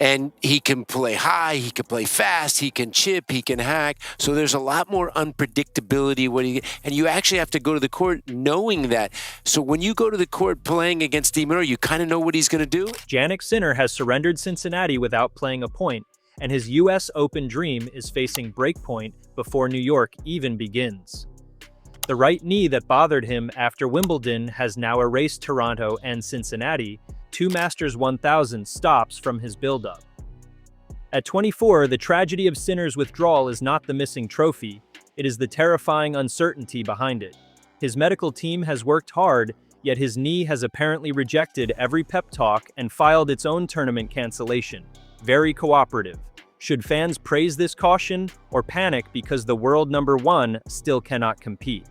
And he can play high, he can play fast, he can chip, he can hack. So there's a lot more unpredictability. And you actually have to go to the court knowing that. So when you go to the court playing against Steve Miller, you kind of know what he's going to do. Jannik Sinner has surrendered Cincinnati without playing a point, and his U.S. Open dream is facing breakpoint before New York even begins. The right knee that bothered him after Wimbledon has now erased Toronto and Cincinnati, two Masters 1000 stops from his build-up. At 24, the tragedy of Sinner's withdrawal is not the missing trophy, it is the terrifying uncertainty behind it. His medical team has worked hard, yet his knee has apparently rejected every pep talk and filed its own tournament cancellation. Very cooperative. Should fans praise this caution or panic because the world number one still cannot compete?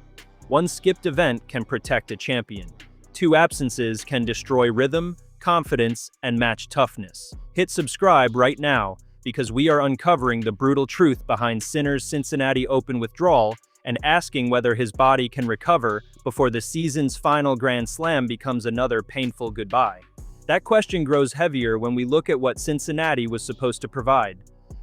One skipped event can protect a champion. Two absences can destroy rhythm, confidence, and match toughness. Hit subscribe right now because we are uncovering the brutal truth behind Sinner's Cincinnati Open withdrawal and asking whether his body can recover before the season's final Grand Slam becomes another painful goodbye. That question grows heavier when we look at what Cincinnati was supposed to provide.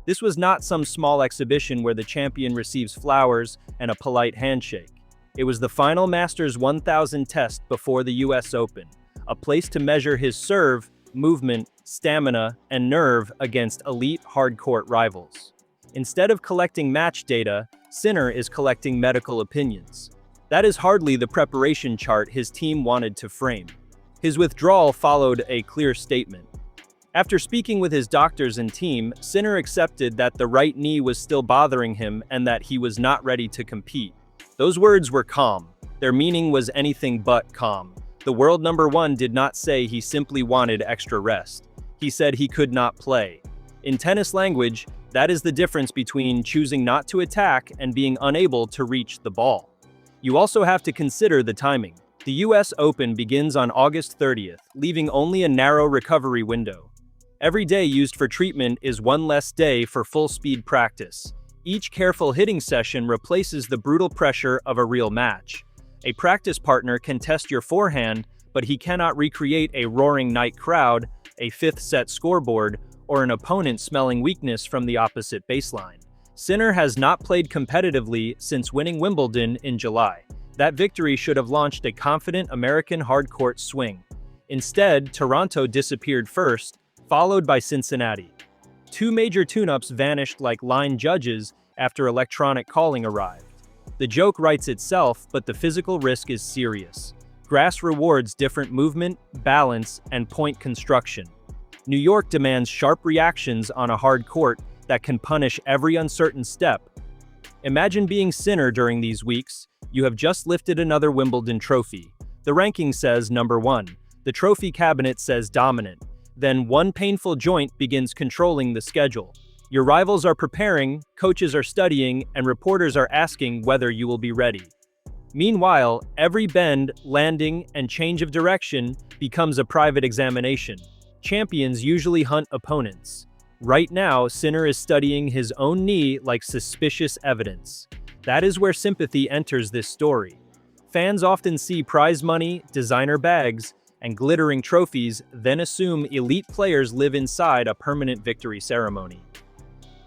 This was not some small exhibition where the champion receives flowers and a polite handshake. It was the final Masters 1000 test before the US Open, a place to measure his serve, movement, stamina, and nerve against elite hard-court rivals. Instead of collecting match data, Sinner is collecting medical opinions. That is hardly the preparation chart his team wanted to frame. His withdrawal followed a clear statement. After speaking with his doctors and team, Sinner accepted that the right knee was still bothering him and that he was not ready to compete. Those words were calm. Their meaning was anything but calm. The world number one did not say he simply wanted extra rest. He said he could not play. In tennis language, that is the difference between choosing not to attack and being unable to reach the ball. You also have to consider the timing. The US Open begins on August 30th, leaving only a narrow recovery window. Every day used for treatment is one less day for full-speed practice. Each careful hitting session replaces the brutal pressure of a real match. A practice partner can test your forehand, but he cannot recreate a roaring night crowd, a fifth-set scoreboard, or an opponent smelling weakness from the opposite baseline. Sinner has not played competitively since winning Wimbledon in July. That victory should have launched a confident American hard-court swing. Instead, Toronto disappeared first, followed by Cincinnati. Two major tune-ups vanished like line judges after electronic calling arrived. The joke writes itself, but the physical risk is serious. Grass rewards different movement, balance, and point construction. New York demands sharp reactions on a hard court that can punish every uncertain step. Imagine being Sinner during these weeks. You have just lifted another Wimbledon trophy. The ranking says number one. The trophy cabinet says dominant. Then one painful joint begins controlling the schedule. Your rivals are preparing, coaches are studying, and reporters are asking whether you will be ready. Meanwhile, every bend, landing, and change of direction becomes a private examination. Champions usually hunt opponents. Right now, Sinner is studying his own knee like suspicious evidence. That is where sympathy enters this story. Fans often see prize money, designer bags, and glittering trophies, then assume elite players live inside a permanent victory ceremony.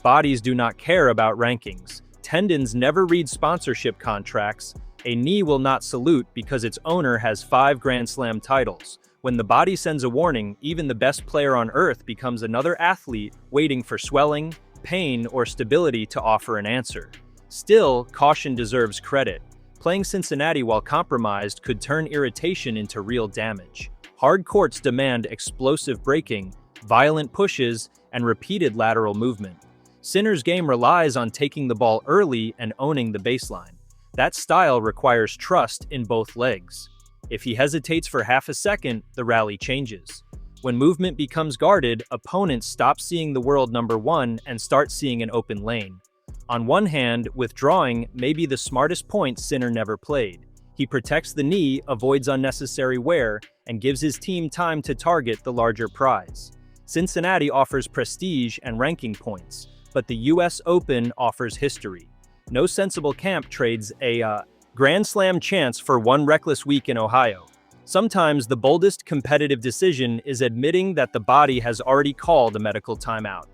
Bodies do not care about rankings. Tendons never read sponsorship contracts. A knee will not salute because its owner has 5 Grand Slam titles. When the body sends a warning, even the best player on earth becomes another athlete waiting for swelling, pain, or stability to offer an answer. Still, caution deserves credit. Playing Cincinnati while compromised could turn irritation into real damage. Hard courts demand explosive braking, violent pushes, and repeated lateral movement. Sinner's game relies on taking the ball early and owning the baseline. That style requires trust in both legs. If he hesitates for half a second, the rally changes. When movement becomes guarded, opponents stop seeing the world number one and start seeing an open lane. On one hand, withdrawing may be the smartest point Sinner never played. He protects the knee, avoids unnecessary wear, and gives his team time to target the larger prize. Cincinnati offers prestige and ranking points, but the US Open offers history. No sensible camp trades a Grand Slam chance for one reckless week in Ohio. Sometimes the boldest competitive decision is admitting that the body has already called a medical timeout.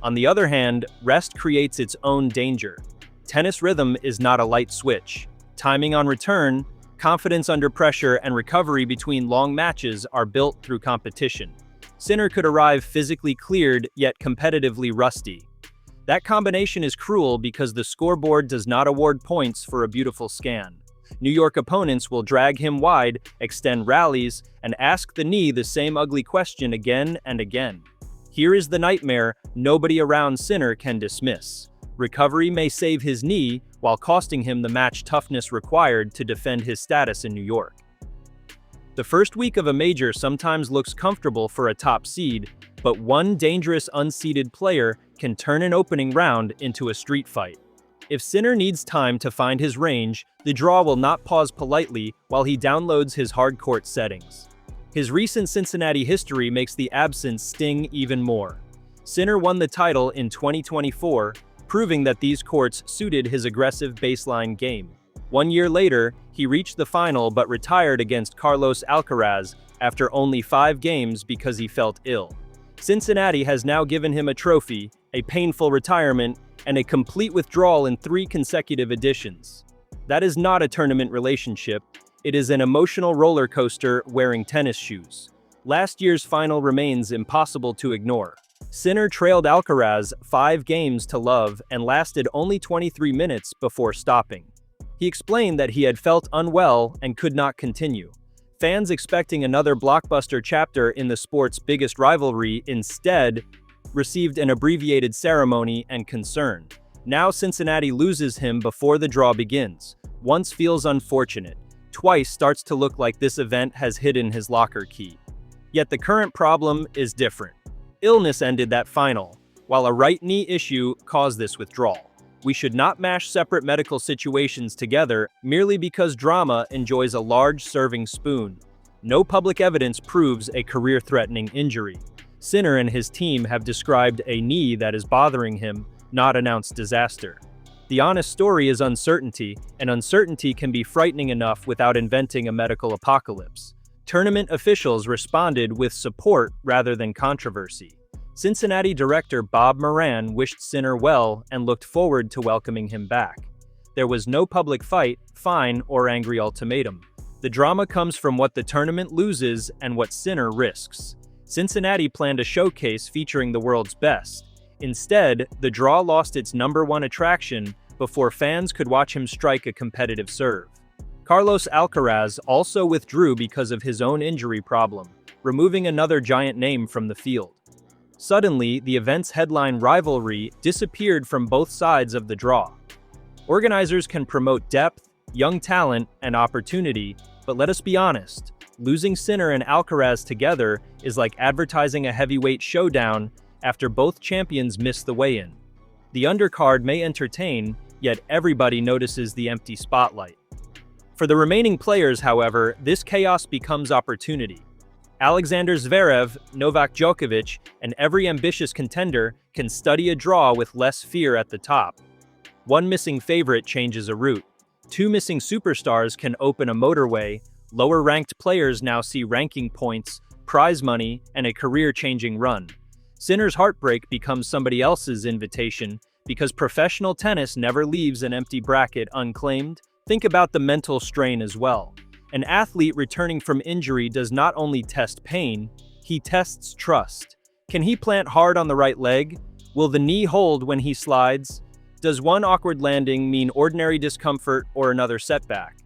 On the other hand, rest creates its own danger. Tennis rhythm is not a light switch. Timing on return, confidence under pressure, and recovery between long matches are built through competition. Sinner could arrive physically cleared, yet competitively rusty. That combination is cruel because the scoreboard does not award points for a beautiful scan. New York opponents will drag him wide, extend rallies, and ask the knee the same ugly question again and again. Here is the nightmare nobody around Sinner can dismiss. Recovery may save his knee while costing him the match toughness required to defend his status in New York. The first week of a major sometimes looks comfortable for a top seed, but one dangerous unseeded player can turn an opening round into a street fight. If Sinner needs time to find his range, the draw will not pause politely while he downloads his hard-court settings. His recent Cincinnati history makes the absence sting even more. Sinner won the title in 2024, proving that these courts suited his aggressive baseline game. 1 year later, he reached the final but retired against Carlos Alcaraz after only 5 games because he felt ill. Cincinnati has now given him a trophy, a painful retirement, and a complete withdrawal in 3 consecutive editions. That is not a tournament relationship, it is an emotional roller coaster wearing tennis shoes. Last year's final remains impossible to ignore. Sinner trailed Alcaraz 5 games to love and lasted only 23 minutes before stopping. He explained that he had felt unwell and could not continue. Fans expecting another blockbuster chapter in the sport's biggest rivalry instead received an abbreviated ceremony and concern. Now Cincinnati loses him before the draw begins. Once feels unfortunate. Twice starts to look like this event has hidden his locker key. Yet the current problem is different. Illness ended that final, while a right knee issue caused this withdrawal. We should not mash separate medical situations together merely because drama enjoys a large serving spoon. No public evidence proves a career-threatening injury. Sinner and his team have described a knee that is bothering him, not announced disaster. The honest story is uncertainty, and uncertainty can be frightening enough without inventing a medical apocalypse. Tournament officials responded with support rather than controversy. Cincinnati director Bob Moran wished Sinner well and looked forward to welcoming him back. There was no public fight, fine, or angry ultimatum. The drama comes from what the tournament loses and what Sinner risks. Cincinnati planned a showcase featuring the world's best. Instead, the draw lost its #1 attraction before fans could watch him strike a competitive serve. Carlos Alcaraz also withdrew because of his own injury problem, removing another giant name from the field. Suddenly, the event's headline rivalry disappeared from both sides of the draw. Organizers can promote depth, young talent, and opportunity, but let us be honest, losing Sinner and Alcaraz together is like advertising a heavyweight showdown after both champions miss the weigh-in. The undercard may entertain, yet everybody notices the empty spotlight. For the remaining players, however, this chaos becomes opportunity. Alexander Zverev, Novak Djokovic, and every ambitious contender can study a draw with less fear at the top. One missing favorite changes a route. 2 missing superstars can open a motorway. Lower-ranked players now see ranking points, prize money, and a career-changing run. Sinner's heartbreak becomes somebody else's invitation because professional tennis never leaves an empty bracket unclaimed. Think about the mental strain as well. An athlete returning from injury does not only test pain, he tests trust. Can he plant hard on the right leg? Will the knee hold when he slides? Does one awkward landing mean ordinary discomfort or another setback?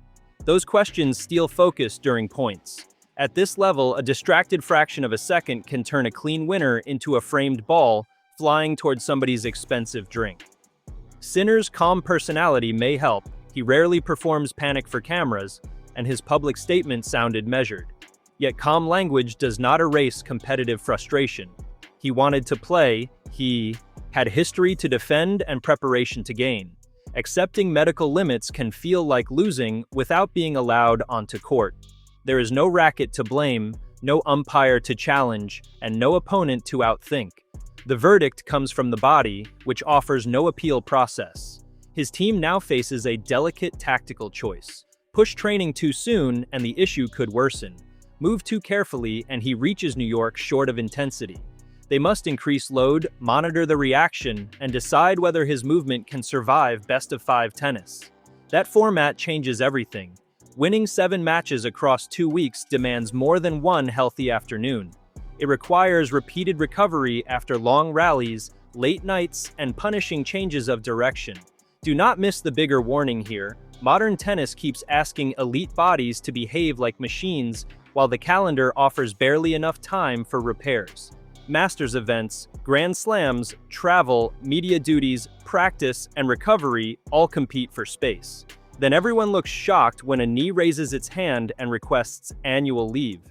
Those questions steal focus during points. At this level, a distracted fraction of a second can turn a clean winner into a framed ball flying towards somebody's expensive drink. Sinner's calm personality may help. He rarely performs panic for cameras, and his public statement sounded measured. Yet calm language does not erase competitive frustration. He wanted to play, he had history to defend and preparation to gain. Accepting medical limits can feel like losing without being allowed onto court. There is no racket to blame, no umpire to challenge, and no opponent to outthink. The verdict comes from the body, which offers no appeal process. His team now faces a delicate tactical choice. Push training too soon and the issue could worsen. move too carefully, and he reaches New York short of intensity. They must increase load, monitor the reaction, and decide whether his movement can survive best-of-5 tennis. That format changes everything. Winning 7 matches across 2 weeks demands more than one healthy afternoon. It requires repeated recovery after long rallies, late nights, and punishing changes of direction. Do not miss the bigger warning here. Modern tennis keeps asking elite bodies to behave like machines, while the calendar offers barely enough time for repairs. Masters events, Grand Slams, travel, media duties, practice, and recovery all compete for space. Then everyone looks shocked when a knee raises its hand and requests annual leave.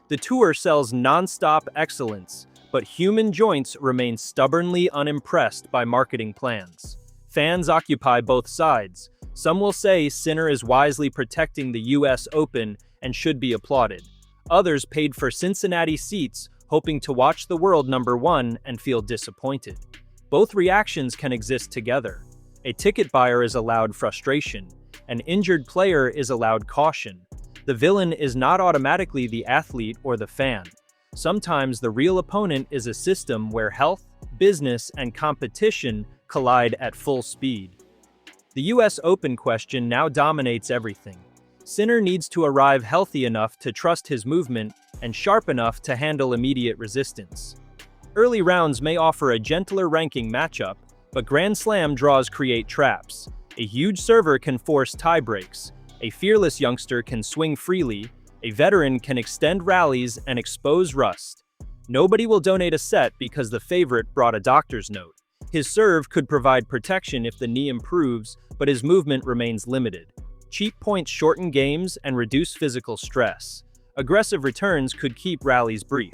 The tour sells non-stop excellence, but human joints remain stubbornly unimpressed by marketing plans. Fans occupy both sides. Some will say Sinner is wisely protecting the US Open and should be applauded. Others paid for Cincinnati seats, hoping to watch the world number 1 and feel disappointed. Both reactions can exist together. A ticket buyer is allowed frustration. An injured player is allowed caution. The villain is not automatically the athlete or the fan. Sometimes the real opponent is a system where health, business, and competition collide at full speed. The US Open question now dominates everything. Sinner needs to arrive healthy enough to trust his movement and sharp enough to handle immediate resistance. Early rounds may offer a gentler ranking matchup, but Grand Slam draws create traps. A huge server can force tie breaks. A fearless youngster can swing freely. A veteran can extend rallies and expose rust. Nobody will donate a set because the favorite brought a doctor's note. His serve could provide protection if the knee improves, but his movement remains limited. Cheap points shorten games and reduce physical stress. Aggressive returns could keep rallies brief.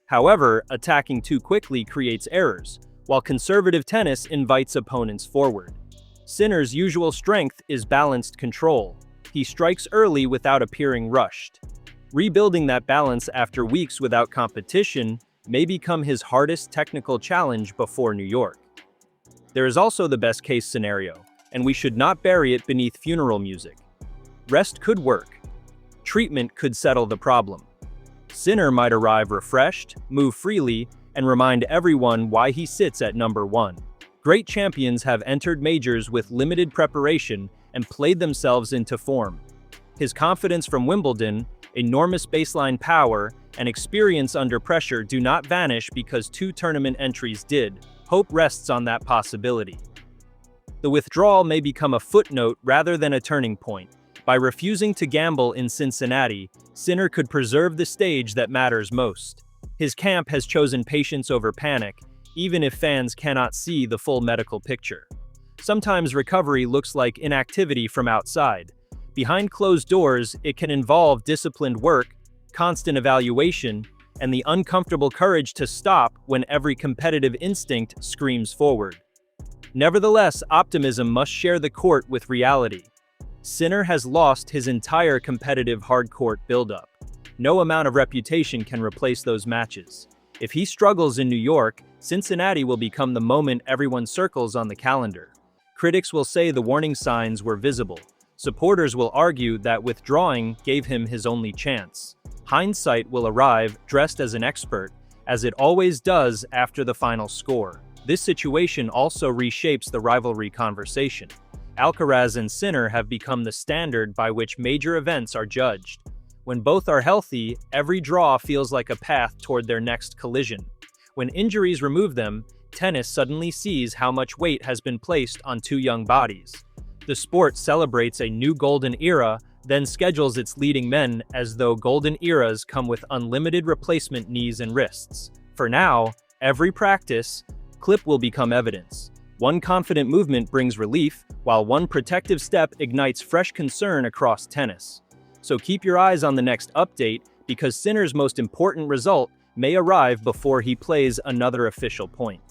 However, attacking too quickly creates errors, while conservative tennis invites opponents forward. Sinner's usual strength is balanced control. He strikes early without appearing rushed. Rebuilding that balance after weeks without competition may become his hardest technical challenge before New York. There is also the best-case scenario, and we should not bury it beneath funeral music. Rest could work. Treatment could settle the problem. Sinner might arrive refreshed, move freely, and remind everyone why he sits at number 1. Great champions have entered majors with limited preparation and played themselves into form. His confidence from Wimbledon, enormous baseline power, and experience under pressure do not vanish because 2 tournament entries did. Hope rests on that possibility. The withdrawal may become a footnote rather than a turning point. By refusing to gamble in Cincinnati, Sinner could preserve the stage that matters most. His camp has chosen patience over panic, even if fans cannot see the full medical picture. Sometimes recovery looks like inactivity from outside. Behind closed doors, it can involve disciplined work, constant evaluation, and the uncomfortable courage to stop when every competitive instinct screams forward. Nevertheless, optimism must share the court with reality. Sinner has lost his entire competitive hard-court buildup. No amount of reputation can replace those matches. If he struggles in New York, Cincinnati will become the moment everyone circles on the calendar. Critics will say the warning signs were visible. Supporters will argue that withdrawing gave him his only chance. Hindsight will arrive dressed as an expert, as it always does after the final score. This situation also reshapes the rivalry conversation. Alcaraz and Sinner have become the standard by which major events are judged. When both are healthy, every draw feels like a path toward their next collision. When injuries remove them, tennis suddenly sees how much weight has been placed on 2 young bodies. The sport celebrates a new golden era, then schedules its leading men as though golden eras come with unlimited replacement knees and wrists. For now, every practice clip will become evidence. One confident movement brings relief, while one protective step ignites fresh concern across tennis. So keep your eyes on the next update, because Sinner's most important result may arrive before he plays another official point.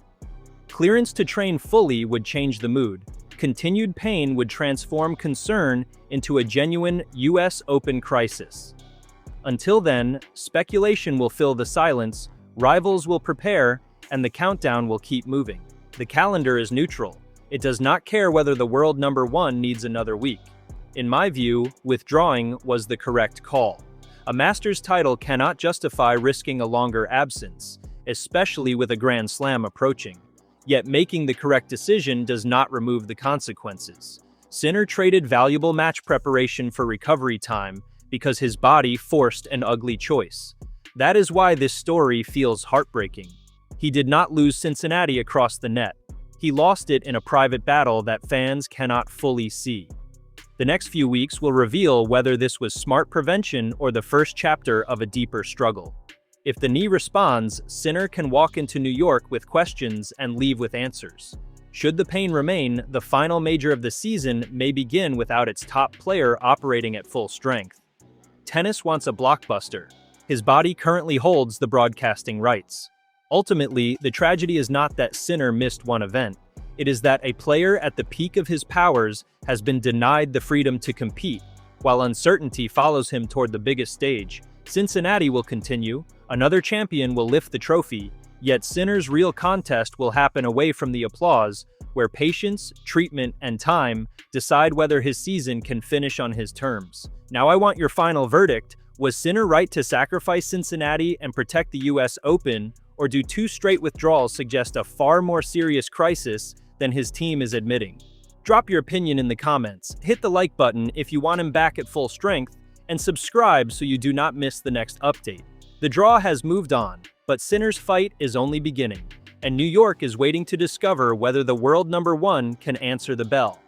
Clearance to train fully would change the mood. Continued pain would transform concern into a genuine US Open crisis. Until then, speculation will fill the silence, rivals will prepare, and the countdown will keep moving. The calendar is neutral. It does not care whether the world number 1 needs another week. In my view, withdrawing was the correct call. A Masters title cannot justify risking a longer absence, especially with a Grand Slam approaching. Yet making the correct decision does not remove the consequences. Sinner traded valuable match preparation for recovery time because his body forced an ugly choice. That is why this story feels heartbreaking. He did not lose Cincinnati across the net. He lost it in a private battle that fans cannot fully see. The next few weeks will reveal whether this was smart prevention or the first chapter of a deeper struggle. If the knee responds, Sinner can walk into New York with questions and leave with answers. Should the pain remain, the final major of the season may begin without its top player operating at full strength. Tennis wants a blockbuster. His body currently holds the broadcasting rights. Ultimately, the tragedy is not that Sinner missed one event. It is that a player at the peak of his powers has been denied the freedom to compete, while uncertainty follows him toward the biggest stage. Cincinnati will continue, another champion will lift the trophy, yet Sinner's real contest will happen away from the applause, where patience, treatment, and time decide whether his season can finish on his terms. Now I want your final verdict. Was Sinner right to sacrifice Cincinnati and protect the US Open, or do 2 straight withdrawals suggest a far more serious crisis than his team is admitting? Drop your opinion in the comments, hit the like button if you want him back at full strength, and subscribe so you do not miss the next update. The draw has moved on, but Sinner's fight is only beginning, and New York is waiting to discover whether the world number 1 can answer the bell.